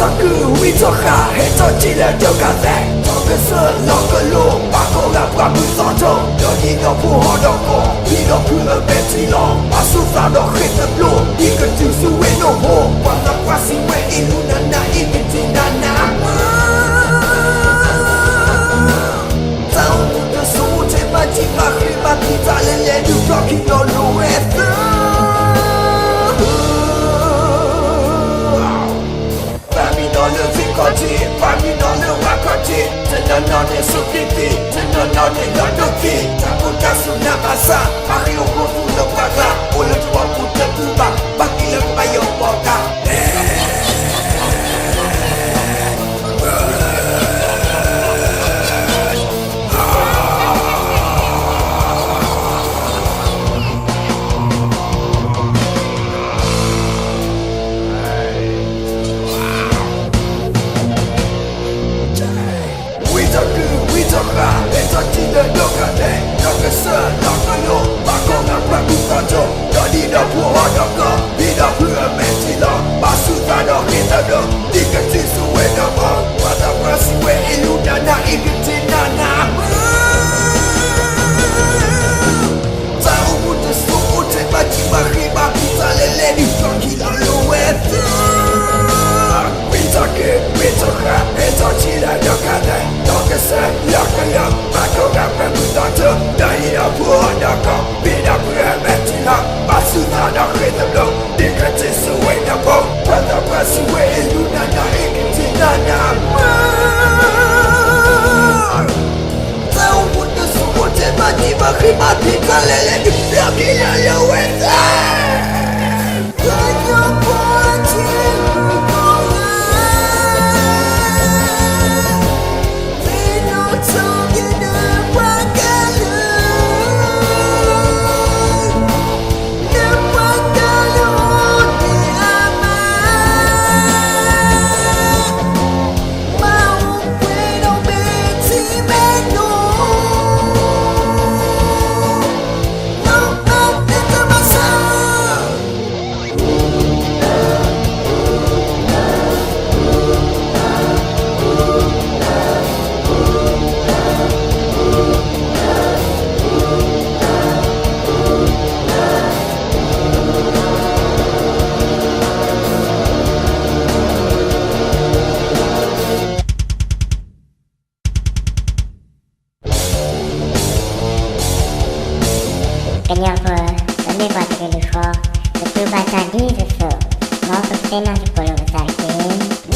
Witaku, witoka, heto chile jokate Tokese, lokalo, bako la prabu santo Dodi no puhodoko, pino pule betilo Asusa no hete blo, ike tusu we no ho Wanda kwasi we iluna na ikitina na Tao muda sote majima krima pita lele du bloki no luetha Parmi dans le wakati Tenanane sukiti Tenanane yodoki Takuta sunamasa Mario kofu le praga Ole tua pute kuba Baki le bayo boka Tokese, lokalo, bako la prabu santo Dodi no puhodoko, pino pule betilo Basuta no hitano, ike tisu we no mo Wanda kwasi we iluna na ikitina na Tao muda suute majima riba pita lele ni floki la luete Witoka, eto chile yokade Tokese, lokalo, bako la prabu santo Dodi no puhodoko, pino pule betilo Basuta no hitano, ike tisu we no mo Wanda kwasi we iluna na ikitina na Tao muda suute majima riba pita lele ni floki la luete Kenapa kami pakai lupa betul baca di sesu mau persenan sepuluh besar kin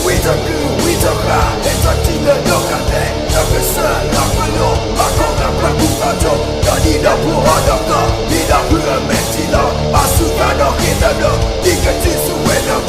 Witoka, eto chile yokade Tokese, lokalo, bako la prabu santo Dodi no puhodoko, pino pule betilo Basuta no hitano, ike tisu we no